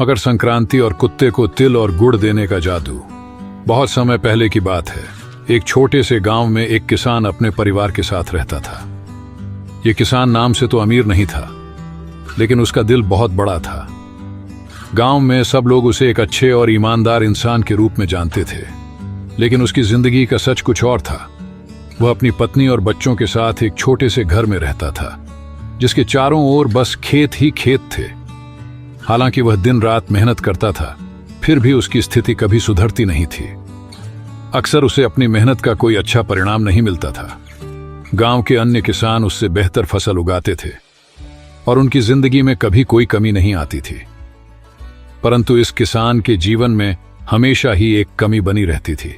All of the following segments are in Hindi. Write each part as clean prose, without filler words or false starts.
मकर संक्रांति और कुत्ते को तिल और गुड़ देने का जादू। बहुत समय पहले की बात है। एक छोटे से गांव में एक किसान अपने परिवार के साथ रहता था। यह किसान नाम से तो अमीर नहीं था, लेकिन उसका दिल बहुत बड़ा था। गांव में सब लोग उसे एक अच्छे और ईमानदार इंसान के रूप में जानते थे, लेकिन उसकी जिंदगी का सच कुछ और था। वह अपनी पत्नी और बच्चों के साथ एक छोटे से घर में रहता था, जिसके चारों ओर बस खेत ही खेत थे। हालांकि वह दिन रात मेहनत करता था, फिर भी उसकी स्थिति कभी सुधरती नहीं थी। अक्सर उसे अपनी मेहनत का कोई अच्छा परिणाम नहीं मिलता था। गांव के अन्य किसान उससे बेहतर फसल उगाते थे और उनकी जिंदगी में कभी कोई कमी नहीं आती थी, परंतु इस किसान के जीवन में हमेशा ही एक कमी बनी रहती थी।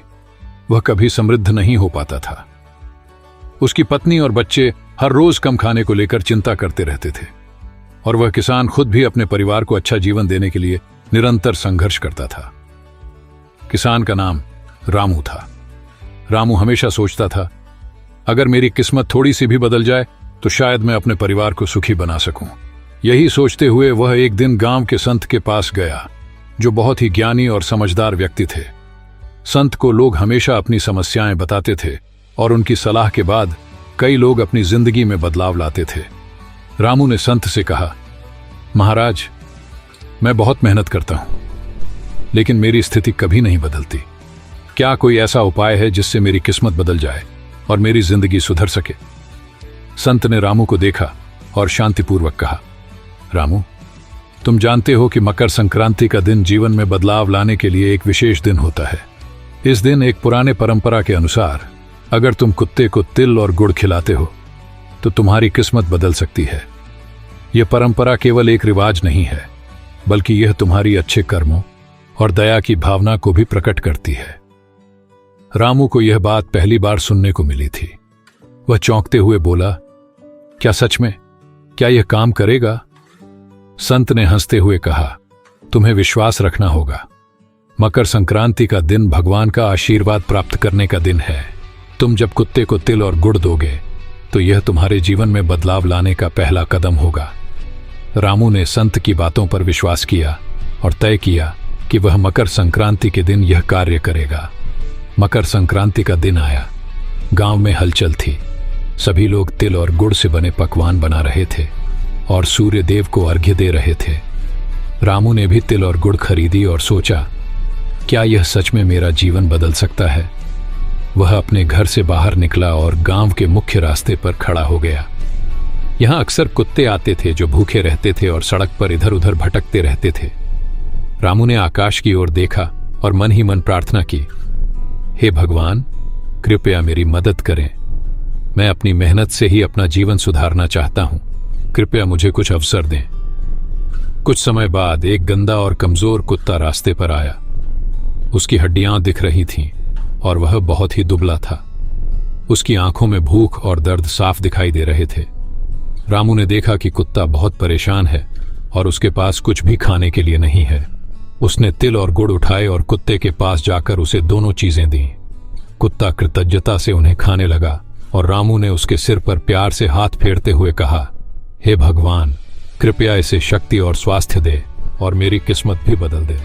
वह कभी समृद्ध नहीं हो पाता था। उसकी पत्नी और बच्चे हर रोज कम खाने को लेकर चिंता करते रहते थे, और वह किसान खुद भी अपने परिवार को अच्छा जीवन देने के लिए निरंतर संघर्ष करता था। किसान का नाम रामू था। रामू हमेशा सोचता था, अगर मेरी किस्मत थोड़ी सी भी बदल जाए तो शायद मैं अपने परिवार को सुखी बना सकूं। यही सोचते हुए वह एक दिन गांव के संत के पास गया, जो बहुत ही ज्ञानी और समझदार व्यक्ति थे। संत को लोग हमेशा अपनी समस्याएं बताते थे और उनकी सलाह के बाद कई लोग अपनी जिंदगी में बदलाव लाते थे। रामू ने संत से कहा, महाराज, मैं बहुत मेहनत करता हूं, लेकिन मेरी स्थिति कभी नहीं बदलती। क्या कोई ऐसा उपाय है जिससे मेरी किस्मत बदल जाए और मेरी जिंदगी सुधर सके? संत ने रामू को देखा और शांतिपूर्वक कहा, रामू, तुम जानते हो कि मकर संक्रांति का दिन जीवन में बदलाव लाने के लिए एक विशेष दिन होता है। इस दिन एक पुराने परंपरा के अनुसार अगर तुम कुत्ते को तिल और गुड़ खिलाते हो तो तुम्हारी किस्मत बदल सकती है। यह परंपरा केवल एक रिवाज नहीं है, बल्कि यह तुम्हारी अच्छे कर्मों और दया की भावना को भी प्रकट करती है। रामू को यह बात पहली बार सुनने को मिली थी। वह चौंकते हुए बोला, क्या सच में? क्या यह काम करेगा? संत ने हंसते हुए कहा, तुम्हें विश्वास रखना होगा। मकर संक्रांति का दिन भगवान का आशीर्वाद प्राप्त करने का दिन है। तुम जब कुत्ते को तिल और गुड़ दोगे तो यह तुम्हारे जीवन में बदलाव लाने का पहला कदम होगा। रामू ने संत की बातों पर विश्वास किया और तय किया कि वह मकर संक्रांति के दिन यह कार्य करेगा। मकर संक्रांति का दिन आया। गांव में हलचल थी। सभी लोग तिल और गुड़ से बने पकवान बना रहे थे और सूर्य देव को अर्घ्य दे रहे थे। रामू ने भी तिल और गुड़ खरीदी और सोचा, क्या यह सच में मेरा जीवन बदल सकता है? वह अपने घर से बाहर निकला और गांव के मुख्य रास्ते पर खड़ा हो गया। यहां अक्सर कुत्ते आते थे जो भूखे रहते थे और सड़क पर इधर उधर भटकते रहते थे। रामू ने आकाश की ओर देखा और मन ही मन प्रार्थना की, हे भगवान, कृपया मेरी मदद करें। मैं अपनी मेहनत से ही अपना जीवन सुधारना चाहता हूं। कृपया मुझे कुछ अवसर दें। कुछ समय बाद एक गंदा और कमजोर कुत्ता रास्ते पर आया। उसकी हड्डियां दिख रही थीं और वह बहुत ही दुबला था। उसकी आंखों में भूख और दर्द साफ दिखाई दे रहे थे। रामू ने देखा कि कुत्ता बहुत परेशान है और उसके पास कुछ भी खाने के लिए नहीं है। उसने तिल और गुड़ उठाए और कुत्ते के पास जाकर उसे दोनों चीजें दी। कुत्ता कृतज्ञता से उन्हें खाने लगा और रामू ने उसके सिर पर प्यार से हाथ फेरते हुए कहा, हे भगवान, कृपया इसे शक्ति और स्वास्थ्य दे और मेरी किस्मत भी बदल दे।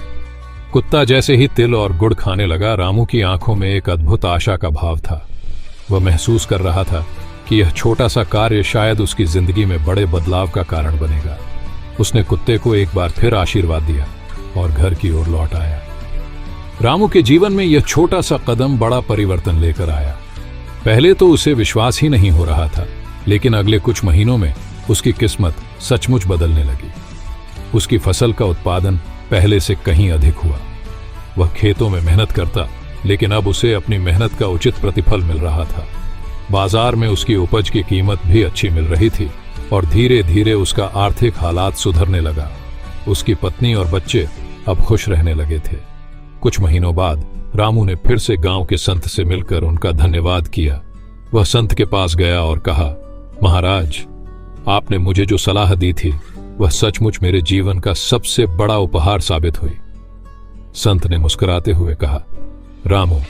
कुत्ता जैसे ही तिल और गुड़ खाने लगा, रामू की आंखों में एक अद्भुत आशा का भाव था। वह महसूस कर रहा था कि यह छोटा सा कार्य शायद उसकी जिंदगी में बड़े बदलाव का कारण बनेगा। उसने कुत्ते को एक बार फिर आशीर्वाद दिया और घर की ओर लौट आया। रामू के जीवन में यह छोटा सा कदम बड़ा परिवर्तन लेकर आया। पहले तो उसे विश्वास ही नहीं हो रहा था, लेकिन अगले कुछ महीनों में उसकी किस्मत सचमुच बदलने लगी। उसकी फसल का उत्पादन पहले से कहीं अधिक हुआ। वह खेतों में मेहनत करता, लेकिन अब उसे अपनी मेहनत का उचित प्रतिफल मिल रहा था। बाजार में उसकी उपज की कीमत भी अच्छी मिल रही थी और धीरे धीरे उसका आर्थिक हालात सुधरने लगा। उसकी पत्नी और बच्चे अब खुश रहने लगे थे। कुछ महीनों बाद रामू ने फिर से गांव के संत से मिलकर उनका धन्यवाद किया। वह संत के पास गया और कहा, महाराज, आपने मुझे जो सलाह दी थी वह सचमुच मेरे जीवन का सबसे बड़ा उपहार साबित हुई। संत ने मुस्कुराते हुए कहा, रामू,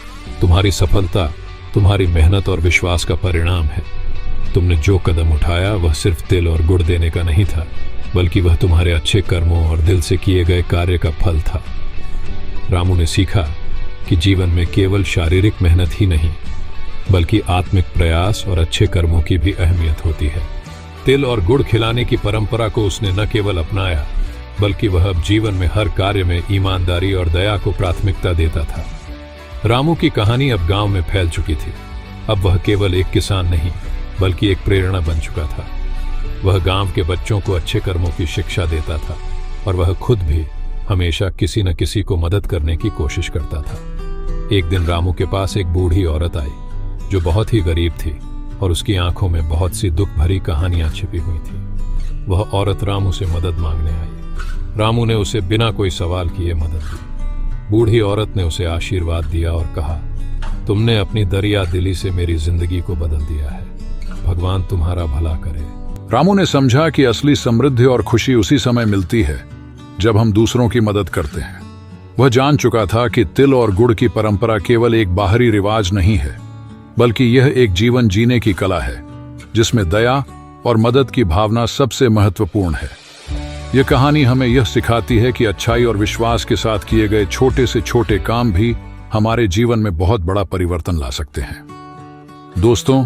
तुम्हारी सफलता तुम्हारी मेहनत और विश्वास का परिणाम है। तुमने जो कदम उठाया वह सिर्फ तिल और गुड़ देने का नहीं था, बल्कि वह तुम्हारे अच्छे कर्मों और दिल से किए गए कार्य का फल था। रामू ने सीखा कि जीवन में केवल शारीरिक मेहनत ही नहीं, बल्कि आत्मिक प्रयास और अच्छे कर्मों की भी अहमियत होती है। तिल और गुड़ खिलाने की परंपरा को उसने न केवल अपनाया, बल्कि वह अब जीवन में हर कार्य में ईमानदारी और दया को प्राथमिकता देता था। रामू की कहानी अब गांव में फैल चुकी थी। अब वह केवल एक किसान नहीं, बल्कि एक प्रेरणा बन चुका था। वह गांव के बच्चों को अच्छे कर्मों की शिक्षा देता था और वह खुद भी हमेशा किसी न किसी को मदद करने की कोशिश करता था। एक दिन रामू के पास एक बूढ़ी औरत आई जो बहुत ही गरीब थी और उसकी आंखों में बहुत सी दुख भरी कहानियां छिपी हुई थी। वह औरत रामू से मदद मांगने आई। रामू ने उसे बिना कोई सवाल किए मदद दी। बूढ़ी औरत ने उसे आशीर्वाद दिया और कहा, तुमने अपनी दरिया दिली से मेरी जिंदगी को बदल दिया है। भगवान तुम्हारा भला करे। रामू ने समझा कि असली समृद्धि और खुशी उसी समय मिलती है जब हम दूसरों की मदद करते हैं। वह जान चुका था कि तिल और गुड़ की परंपरा केवल एक बाहरी रिवाज नहीं है, बल्कि यह एक जीवन जीने की कला है जिसमें दया और मदद की भावना सबसे महत्वपूर्ण है। यह कहानी हमें यह सिखाती है कि अच्छाई और विश्वास के साथ किए गए छोटे से छोटे काम भी हमारे जीवन में बहुत बड़ा परिवर्तन ला सकते हैं। दोस्तों,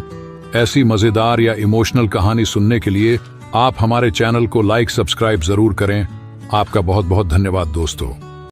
ऐसी मजेदार या इमोशनल कहानी सुनने के लिए आप हमारे चैनल को लाइक सब्सक्राइब जरूर करें। आपका बहुत बहुत धन्यवाद दोस्तों।